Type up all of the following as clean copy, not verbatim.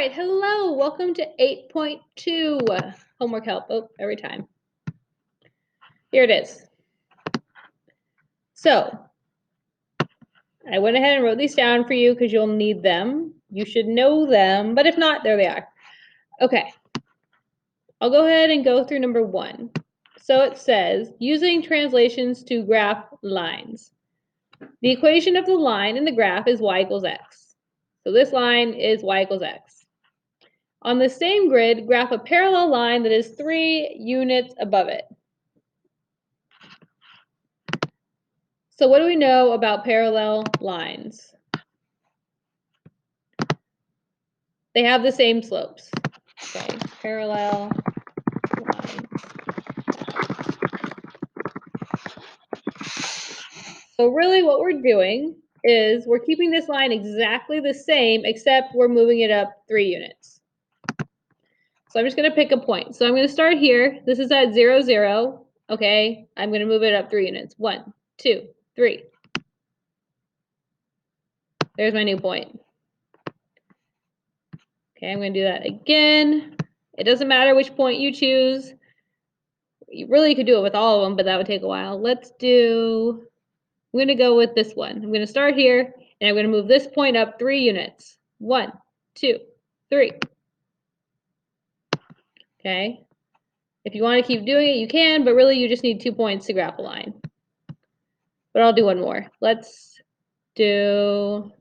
right, hello, welcome to 8.2 homework help. Oh, every time. Here it is. So, I went ahead and wrote these down for you because you'll need them. You should know them, but if not, there they are. Okay, I'll go ahead and go through number 1. So it says, using translations to graph lines. The equation of the line in the graph is y equals x. So this line is y equals x. On the same grid, graph a parallel line that is 3 units above it. So what do we know about parallel lines? They have the same slopes. Okay, parallel lines. So really what we're doing is we're keeping this line exactly the same, except we're moving it up 3 units. So I'm just going to pick a point. So I'm going to start here. This is at 0, 0. Okay, I'm going to move it up 3 units. 1, 2, 3. There's my new point. Okay, I'm going to do that again. It doesn't matter which point you choose. You really could do it with all of them, but that would take a while. I'm going to go with this one. I'm going to start here, and I'm going to move this point up 3 units. 1, 2, 3. Okay. If you want to keep doing it, you can, but really you just need 2 points to graph a line. But I'll do one more. Let's do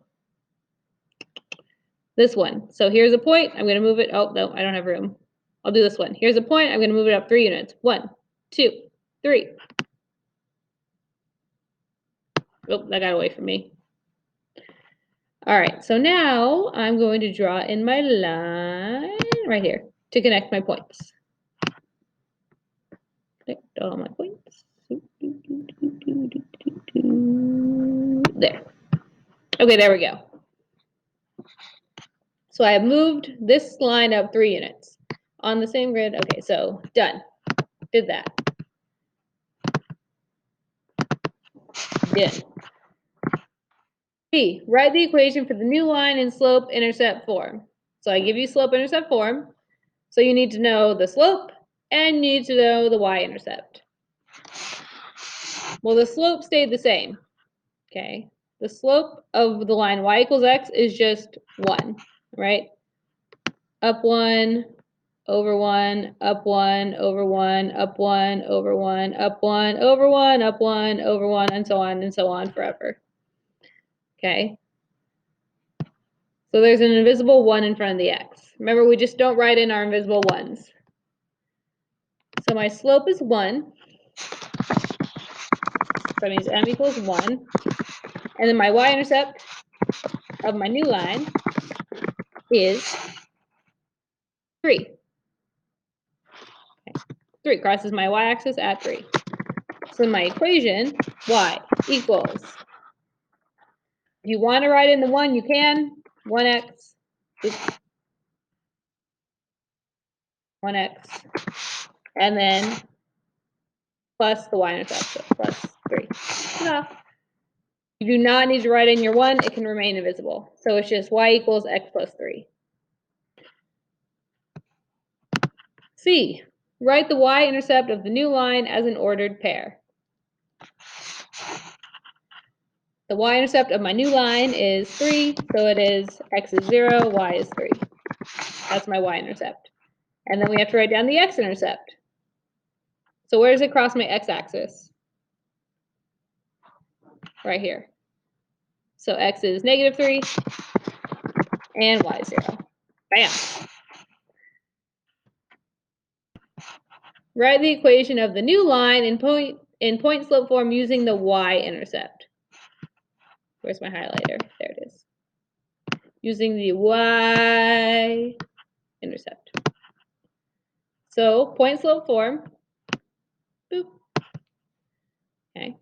this one. So here's a point. I'm going to move it. Oh, no, I don't have room. I'll do this one. Here's a point. I'm going to move it up 3 units. 1, 2, 3. Oh, that got away from me. All right, so now I'm going to draw in my line right here to connect my points. Connect all my points. There. Okay, there we go. So I have moved this line up 3 units on the same grid. Okay, so done. Did that. Did. B, write the equation for the new line in slope-intercept form. So I give you slope-intercept form. So you need to know the slope and you need to know the y-intercept. Well, the slope stayed the same. Okay. The slope of the line y equals x is just 1, right? Up 1, over 1, up 1, over 1, up 1, over 1, up 1, over 1, up 1, over 1, and so on forever. Okay. So there's an invisible 1 in front of the x. Remember, we just don't write in our invisible 1s. So my slope is 1. So that means m equals 1. And then my y-intercept of my new line is 3. Okay. 3 crosses my y-axis at 3. So my equation, y equals, if you want to write in the 1, you can. 1x, 1x, and then plus the y-intercept, so plus 3. Enough. You do not need to write in your 1. It can remain invisible. So it's just y equals x plus 3. C, write the y-intercept of the new line as an ordered pair. The y-intercept of my new line is 3, so it is x is 0, y is 3. That's my y-intercept. And then we have to write down the x-intercept. So where does it cross my x-axis? Right here. So x is -3 and y is 0. Bam! Write the equation of the new line in point slope form using the y-intercept. Where's my highlighter? There it is. Using the y-intercept. So point slope form. Boop. Okay.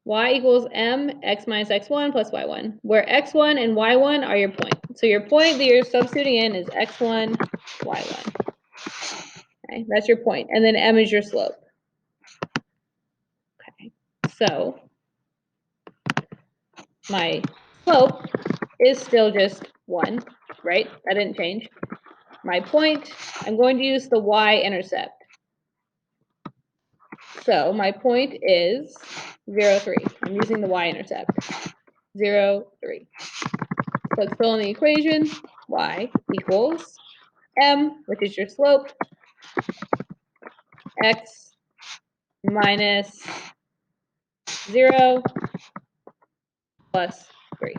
Y equals mx minus x1 plus y1, where x1 and y1 are your point. So your point that you're substituting in is x1, y1. Okay, that's your point. And then m is your slope. Okay, so my slope is still just 1. right? That didn't change. My point, I'm going to use the y-intercept. So my point is 0, 3. I'm using the y-intercept. 0, 3. So let's fill in the equation. Y equals m, which is your slope, x minus 0 plus 3.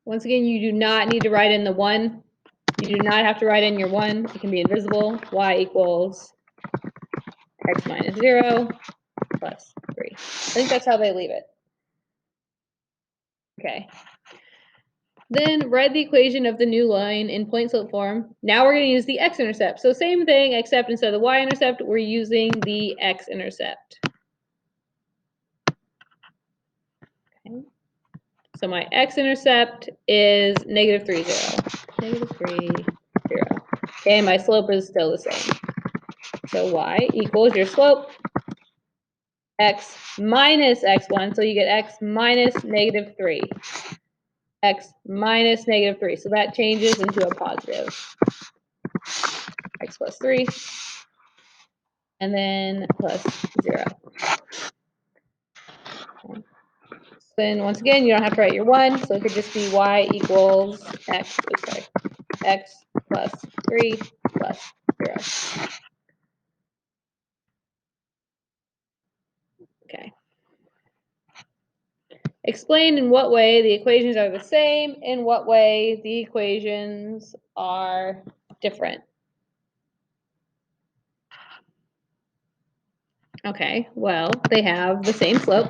Once again, you do not need to write in the 1. You do not have to write in your 1. It can be invisible. Y equals x minus 0 plus 3. I think that's how they leave it. Okay. Then write the equation of the new line in point slope form. Now we're going to use the x-intercept. So same thing, except instead of the y-intercept, we're using the x-intercept. Okay. So my x-intercept is negative 3, 0. Negative 3, 0. Okay, my slope is still the same. So y equals your slope, x minus x1, so you get x minus negative 3. X minus negative 3, so that changes into a positive. X plus 3, and then plus 0. Okay. Then once again, you don't have to write your 1, so it could just be y equals x plus 3 plus 0. Okay. Explain in what way the equations are the same, in what way the equations are different. Okay, well, they have the same slope.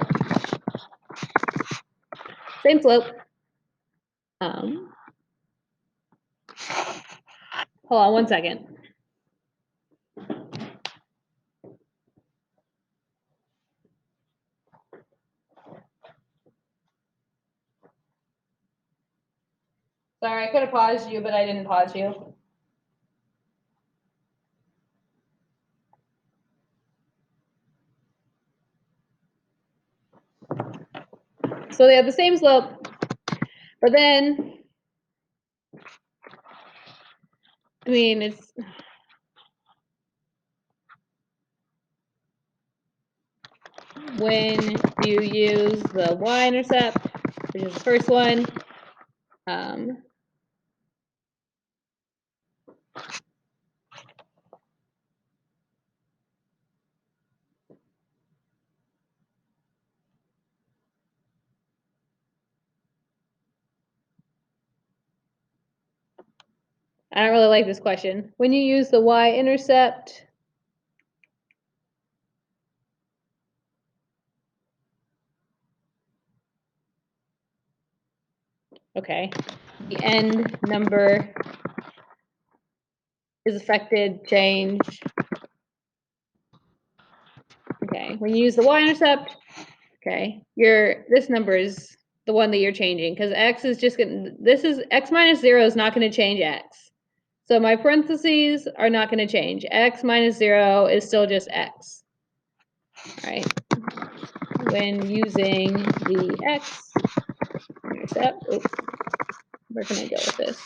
Same slope. Hold on one second. Sorry, I could have paused you, but I didn't pause you. So they have the same slope, but then, I mean, it's, when you use the y-intercept, which is the first one, I don't really like this question. When you use the y-intercept, okay, the end number is affected, change. Okay, when you use the y-intercept, okay, this number is the one that you're changing, because x is just going to, x minus 0 is not going to change x. So my parentheses are not going to change. X minus 0 is still just x. All right. When using the x-intercept, oops, where can I go with this?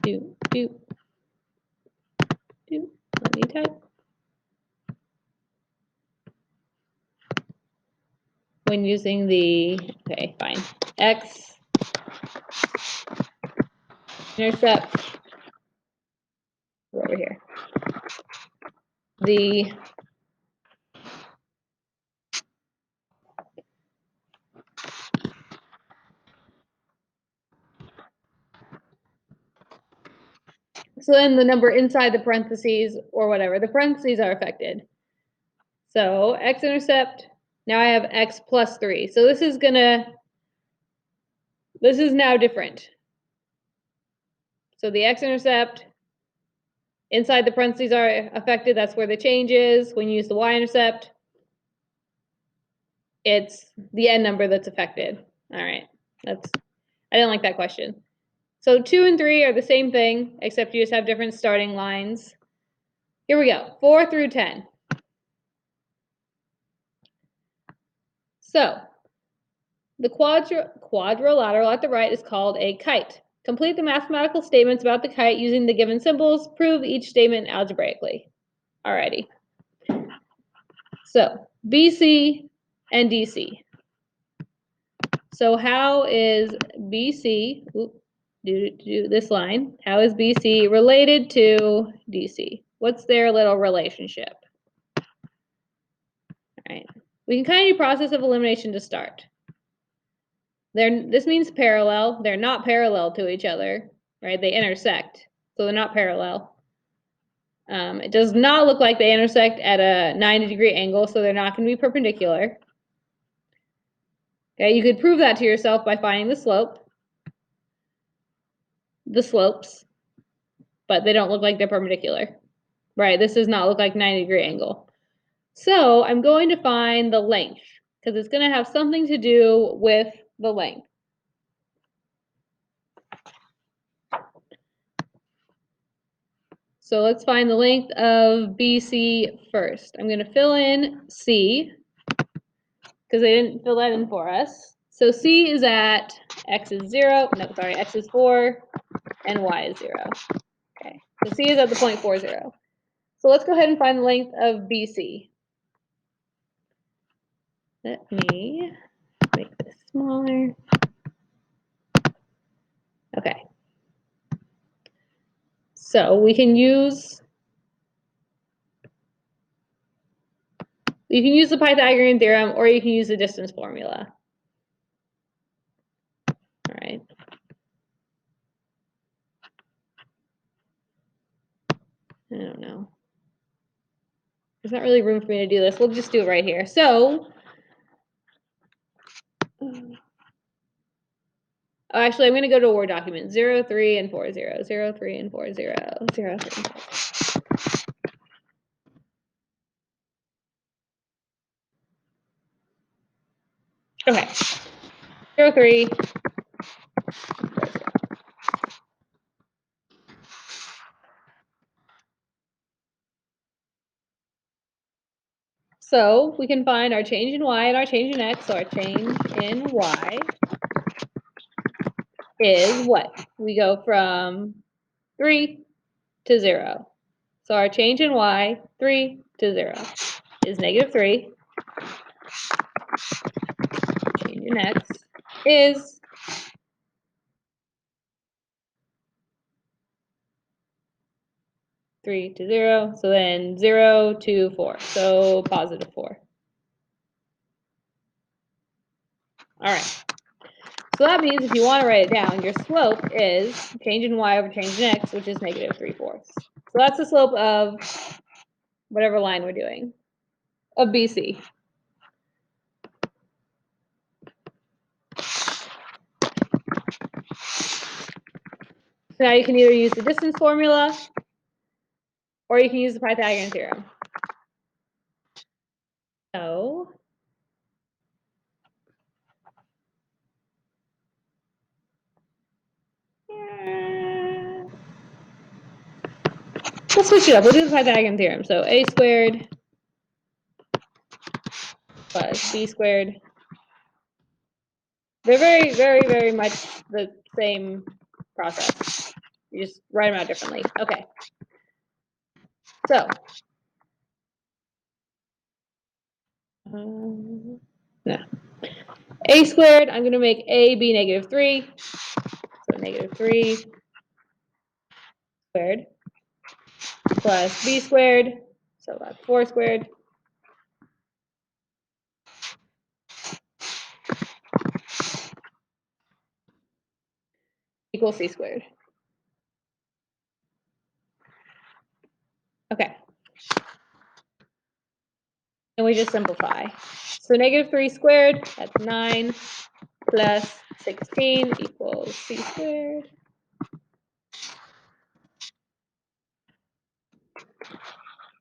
Here. Let me type. When using the, okay, fine, x-intercept, over here. So then the number inside the parentheses or whatever, the parentheses are affected. So x-intercept, now I have x plus 3. So this is now different. So the x-intercept, inside the parentheses are affected. That's where the change is. When you use the y-intercept, it's the end number that's affected. All right. I didn't like that question. So 2 and 3 are the same thing, except you just have different starting lines. Here we go, 4 through 10. So the quadrilateral at the right is called a kite. Complete the mathematical statements about the kite using the given symbols. Prove each statement algebraically. Alrighty. So BC and DC. So how is BC, do this line, how is BC related to DC? What's their little relationship? All right. We can kind of do process of elimination to start. This means parallel. They're not parallel to each other, right? They intersect, so they're not parallel. It does not look like they intersect at a 90-degree angle, so they're not going to be perpendicular. Okay, you could prove that to yourself by finding the slopes, but they don't look like they're perpendicular, right? This does not look like 90-degree angle. So I'm going to find the length, because it's going to have something to do with the length. So let's find the length of BC first. I'm going to fill in C, because they didn't fill that in for us. So C is at x is 0, no, sorry, x is 4, and y is 0. Okay, so C is at the point 4, 0. So let's go ahead and find the length of BC. Let me make this smaller. Okay. So we can use the Pythagorean theorem, or you can use the distance formula. All right. I don't know. There's not really room for me to do this. We'll just do it right here. So, actually, I'm going to go to a Word document. 0, 3, and 4, 0. 0, 3, and 4, 0. 0, 3, and 4. Okay. 0, 3. 4, 0. So we can find our change in y and our change in x. So our change in y is what? We go from 3 to 0. So our change in y, 3 to 0, is -3. Change in x is 3 to 0. So then 0 to 4. So +4. All right. So that means if you want to write it down, your slope is change in y over change in x, which is -3/4. So that's the slope of whatever line we're doing, of BC. So now you can either use the distance formula, or you can use the Pythagorean theorem. So we'll switch it up. We'll do the Pythagorean theorem. So a squared plus b squared. They're very, very, very much the same process. You just write them out differently. Okay. So no. A squared, I'm going to make a be -3. So -3 squared plus b squared. So that's 4 squared. Equals c squared. Okay. And we just simplify. So -3 squared, that's 9, plus 16 equals c squared.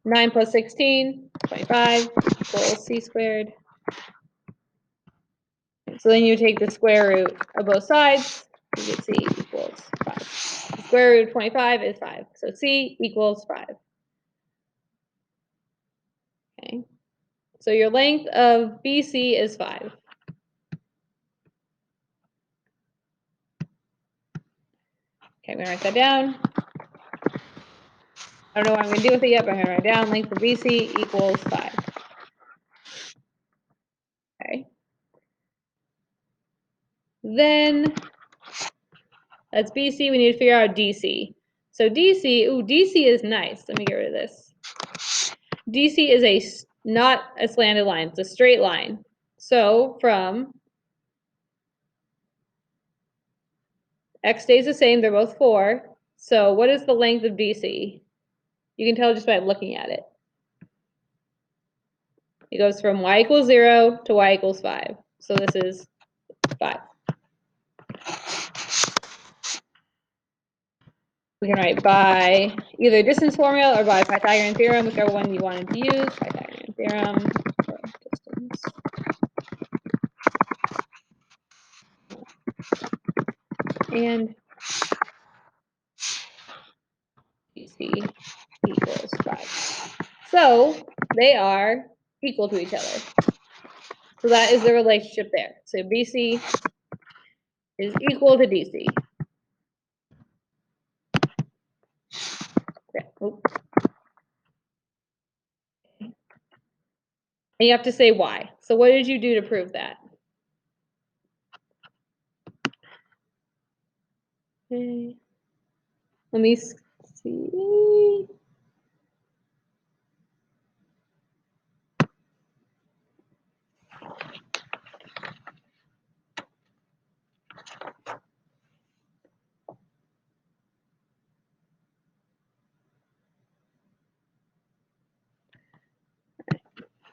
9 plus 16, 25, equals c squared. So then you take the square root of both sides, you get c equals 5. square root of 25 is 5. So C equals 5. Okay. So your length of BC is 5. Okay, I'm going to write that down. I don't know what I'm going to do with it yet, but I'm going to write down length of BC equals 5. Okay. Then that's BC. We need to figure out DC. So DC, ooh, DC is nice. Let me get rid of this. DC is not a slanted line. It's a straight line. So from X stays the same. They're both 4. So what is the length of DC? You can tell just by looking at it. It goes from y equals 0 to y equals 5. So this is 5. We can write by either distance formula or by Pythagorean theorem, whichever one you wanted to use. Pythagorean theorem for distance. And DC equals 5. So they are equal to each other. So that is the relationship there. So BC is equal to DC. Okay. And you have to say why. So what did you do to prove that? Okay. Let me see.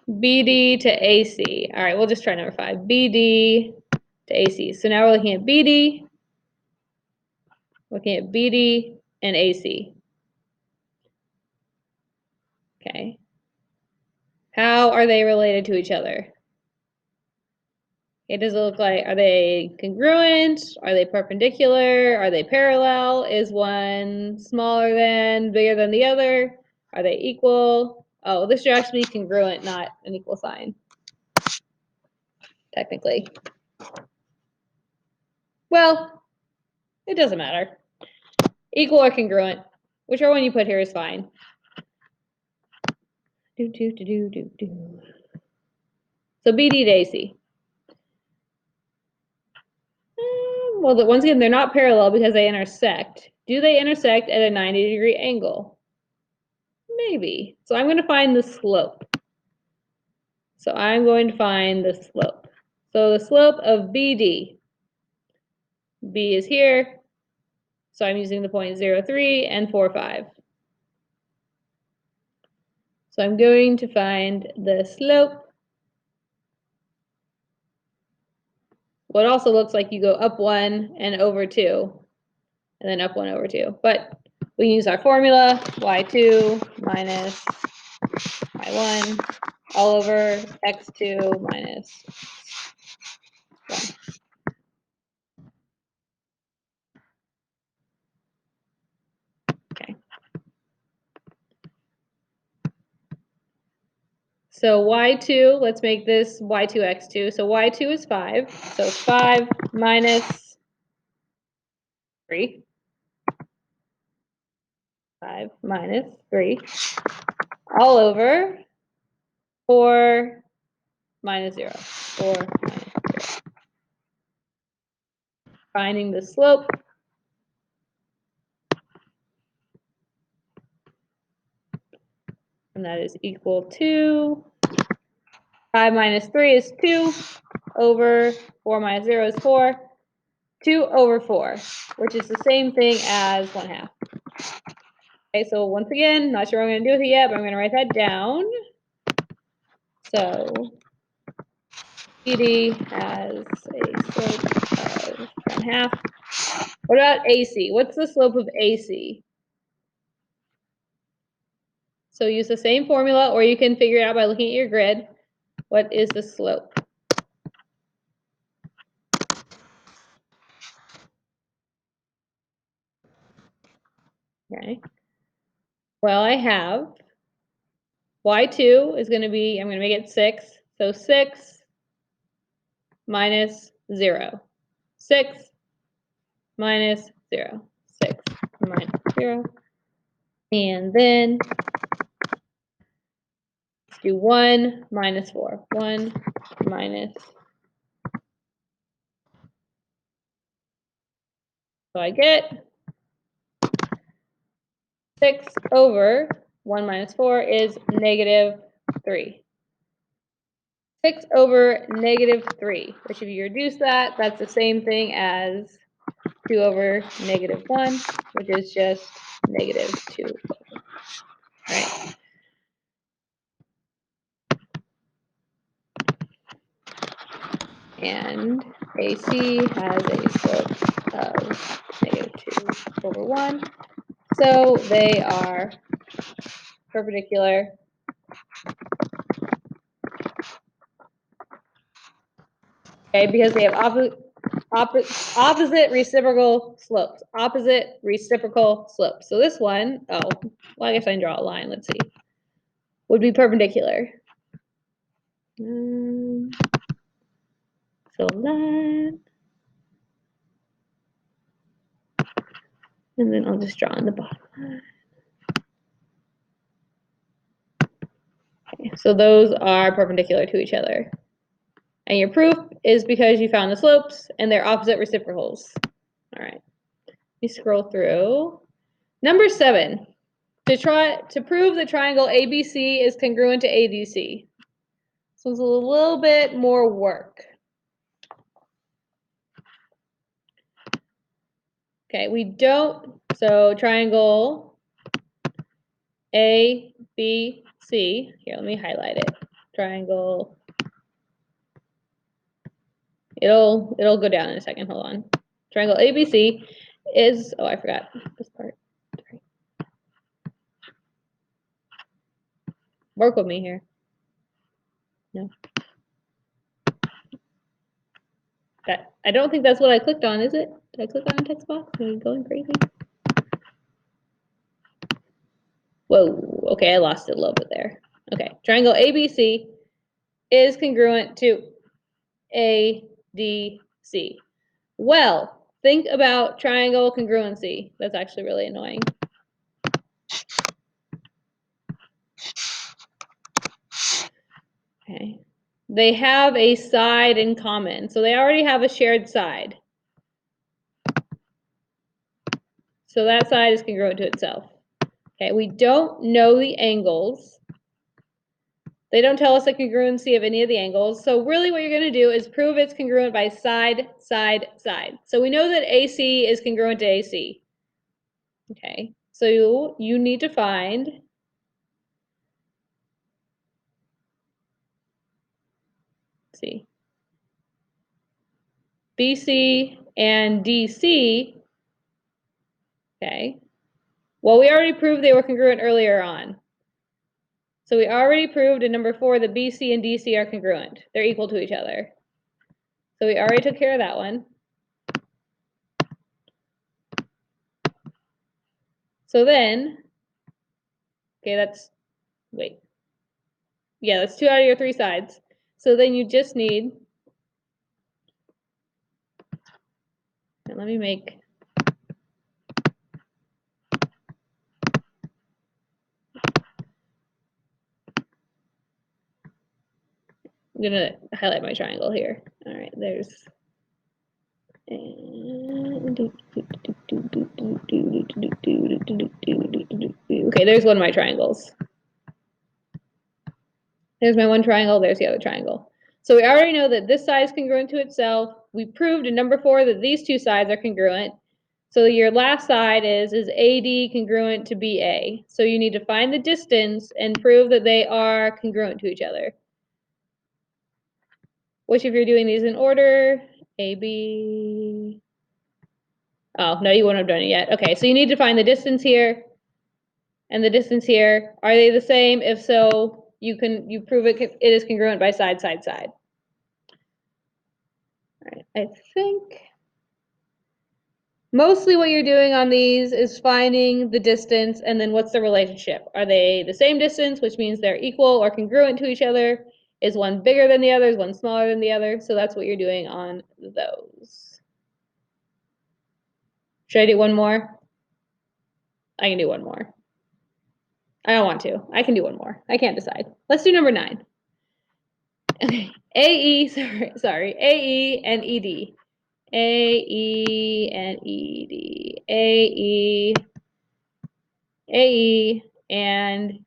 BD to AC. All right, we'll just try number 5. BD to AC. So now we're looking at BD, and AC. Okay. How are they related to each other? It does it look like, are they congruent? Are they perpendicular? Are they parallel? Is one smaller than, bigger than the other? Are they equal? Oh, this should actually be congruent, not an equal sign, technically. Well, it doesn't matter. Equal or congruent, whichever one you put here is fine. So BD to AC. Well, once again, they're not parallel because they intersect. Do they intersect at a 90-degree angle? Maybe. So I'm going to find the slope. So I'm going to find the slope. So the slope of BD. B is here. So I'm using the point 0.03 and 4.5. So I'm going to find the slope. Well, it also looks like you go up 1 and over 2, and then up 1 over 2. But we use our formula, y2 minus y1 all over x2 minus 1. Okay. So y2, let's make this y2 x2. So y2 is 5. So 5 minus 3. 5 minus 3 all over 4 minus 0. 4 minus 0. Finding the slope. And that is equal to 5 minus 3 is 2 over 4 minus 0 is 4. 2 over 4, which is the same thing as 1/2. Okay, so once again, not sure what I'm going to do with it yet, but I'm going to write that down. So BD has a slope of 1/2. What about AC? What's the slope of AC? So use the same formula, or you can figure it out by looking at your grid. What is the slope? Okay. Well, I have y2 is going to be, I'm going to make it 6. So 6 minus 0. 6 minus 0. 6 minus 0. And then let's do 1 minus 4. 1 minus. So I get 6 over 1 minus 4 is negative 3. 6 over negative 3, which if you reduce that, that's the same thing as 2 over negative 1, which is just negative 2. Right? And AC has a slope of negative 2 over 1. So they are perpendicular. Okay, because they have opposite reciprocal slopes. Opposite reciprocal slopes. So this one, oh, well, I guess I can draw a line. Let's see. Would be perpendicular. So that. And then I'll just draw on the bottom. Okay, so those are perpendicular to each other. And your proof is because you found the slopes and they're opposite reciprocals. All right. You scroll through. Number 7. To prove the triangle ABC is congruent to ADC. So it's a little bit more work. Okay, we don't, so triangle ABC, here, let me highlight it. Triangle, it'll go down in a second, hold on. Triangle ABC is, oh, I forgot this part. Sorry. Work with me here. No. I don't think that's what I clicked on, is it? Did I click on a text box? Are you going crazy? Whoa, okay, I lost it a little bit there. Okay, triangle ABC is congruent to ADC. Well, think about triangle congruency. That's actually really annoying. Okay. They have a side in common, so they already have a shared side. So that side is congruent to itself. Okay, we don't know the angles. They don't tell us the congruency of any of the angles. So really what you're going to do is prove it's congruent by side, side, side. So we know that AC is congruent to AC. Okay, so you need to find see BC and DC. Okay, well, we already proved they were congruent earlier on. So we already proved in number 4 that BC and DC are congruent. They're equal to each other. So we already took care of that one. So then, okay, that's, wait. Yeah, that's 2 out of your 3 sides. So then you just need, and let me make, I'm gonna highlight my triangle here. All right, there's, okay, there's one of my triangles. There's my one triangle, there's the other triangle. So we already know that this side is congruent to itself. We proved in number 4 that these two sides are congruent. So your last side is AD congruent to BA. So you need to find the distance and prove that they are congruent to each other. Which if you're doing these in order, AB. Oh, no, you wouldn't have done it yet. Okay, so you need to find the distance here and the distance here. Are they the same? If so, you prove it is congruent by side, side, side. All right, I think Mostly what you're doing on these is finding the distance and then what's the relationship. Are they the same distance, which means they're equal or congruent to each other? Is one bigger than the other? Is one smaller than the other? So that's what you're doing on those. Should I do one more? I can do one more. I don't want to. I can do one more. I can't decide. Let's do number 9. AE, sorry, AE and ED. AE and ED. AE, AE and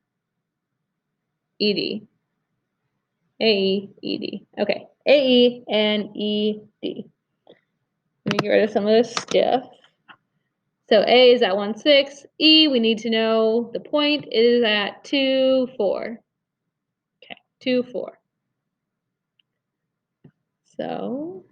ED. AE, ED. Okay. AE and ED. Let me get rid of some of this stuff. So A is at 1,6. E, we need to know the point is at 2, 4. Okay, 2, 4. So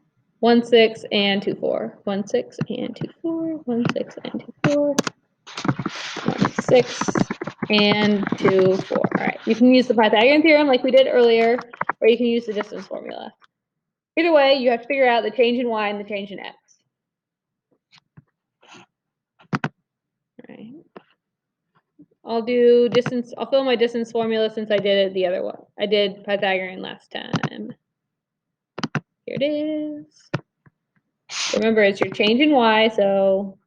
1,6 and 2, 4. 1,6 and 2, 4. 1,6 and 2, 4. 1,6 and 2, 4. All right, you can use the Pythagorean theorem like we did earlier, or you can use the distance formula. Either way, you have to figure out the change in y and the change in x. All right. I'll do distance. I'll fill my distance formula since I did it the other one. I did Pythagorean last time. Here it is. Remember, it's your change in y, so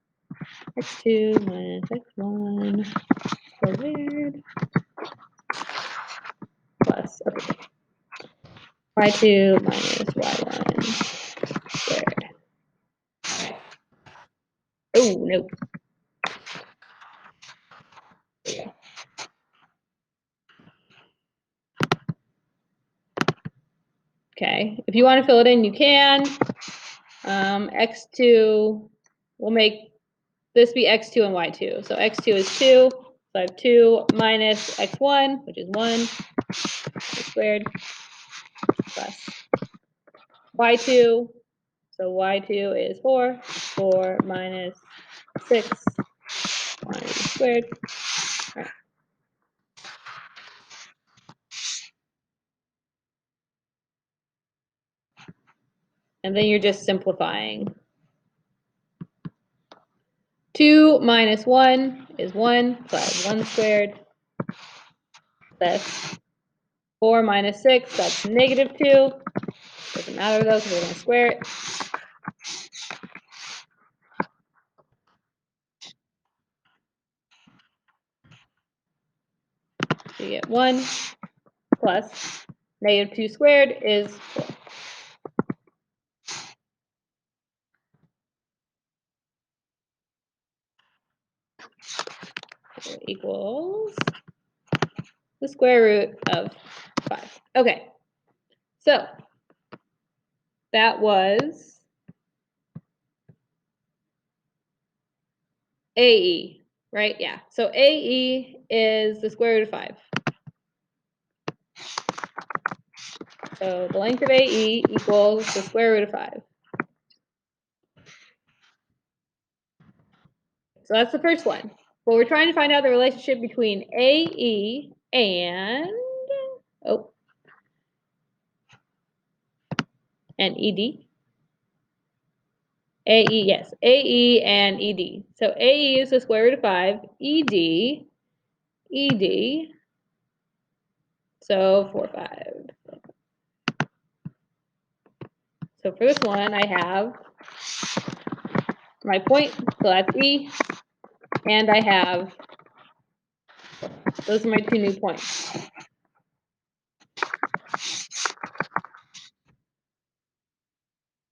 x2 minus x1 squared plus, okay, y2 minus y1 squared. Oh, no. Okay, if you want to fill it in, you can. X2, we'll make this be x2 and y2. So x2 is 2, so I have 2 minus x1, which is 1, squared, plus y2, so y2 is 4, 4 minus 6, y squared. All right. And then you're just simplifying. 2 minus 1 is 1, so I have 1 squared. That's 4 minus 6, that's negative 2. Doesn't matter though, because we're going to square it. So you get 1 plus negative 2 squared is 4. So equals the square root of 5. Okay, so that was AE, right? Yeah, so AE is the square root of 5. So the length of AE equals the square root of 5. So that's the first one. Well, we're trying to find out the relationship between AE and, oh, and ED. AE, yes, AE and ED. So AE is the square root of 5, ED, so 4, 5. So for this one, I have my point, so that's E, and I have, those are my 2 new points.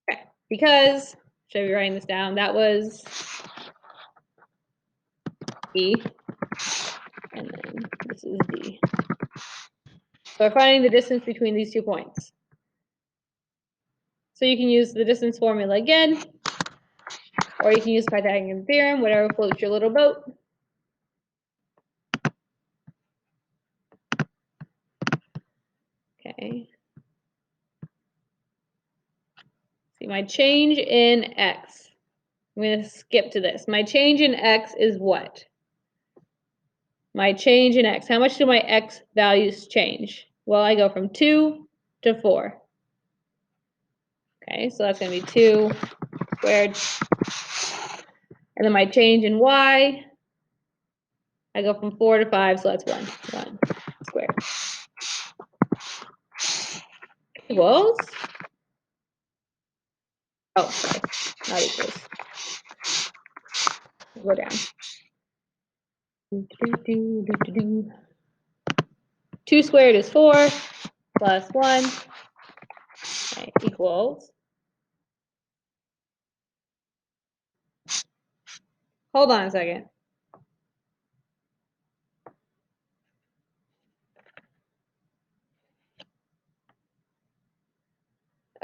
Okay, because, should I be writing this down? That was E, and then this is D. So we're finding the distance between these 2 points. So you can use the distance formula again, or you can use Pythagorean theorem, whatever floats your little boat. Okay. See, my change in x. I'm going to skip to this. My change in x is what? My change in x. How much do my x values change? Well, I go from 2 to 4. Okay, so that's going to be 2 squared And then my change in y, I go from 4 to 5, so that's 1 squared. Equals, oh, sorry, not equals. Go down. 2 squared is 4 plus 1, okay, equals. Hold on a second.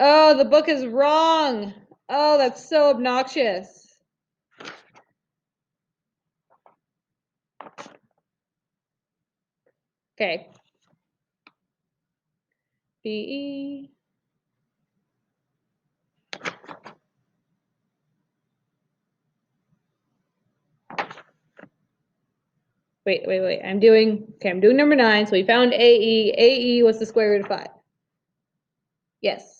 Oh, the book is wrong. Oh, that's so obnoxious. Okay. BE. Wait. I'm doing number 9. So we found AE. AE was the square root of 5. Yes.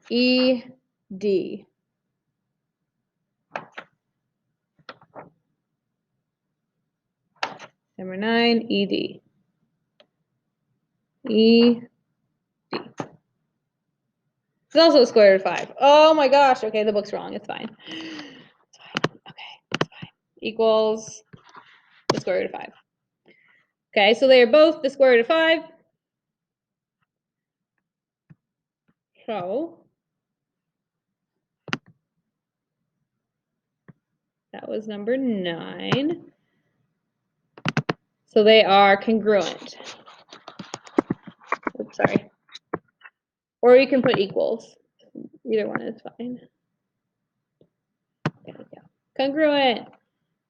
ED. Number 9, ED. ED. It's also the square root of 5. Oh my gosh. Okay, the book's wrong. It's fine. It's fine. Okay, it's fine. Equals the square root of 5. Okay, so they are both the square root of 5. So that was number 9. So they are congruent. Oops, sorry. Or you can put equals. Either one is fine. There we go. Congruent.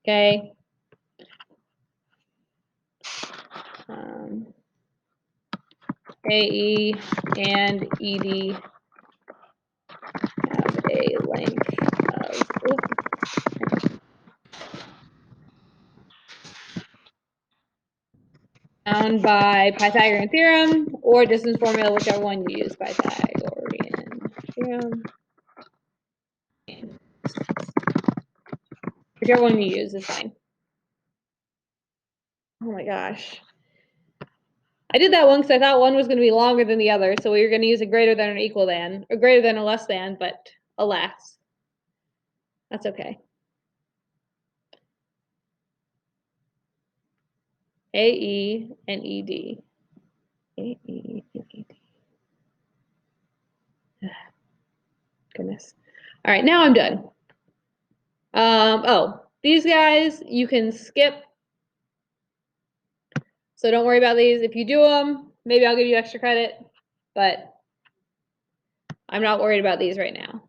Okay. AE and ED have a length of, found by Pythagorean theorem or distance formula, whichever one you use. Pythagorean theorem. Whichever one you use is fine. Oh my gosh. I did that one because I thought one was going to be longer than the other, so we were going to use a greater than or equal than, or greater than or less than, but alas, that's okay. AE and ED. AE and ED. Goodness. All right, now I'm done. Oh, these guys you can skip. So don't worry about these. If you do them, maybe I'll give you extra credit, but I'm not worried about these right now.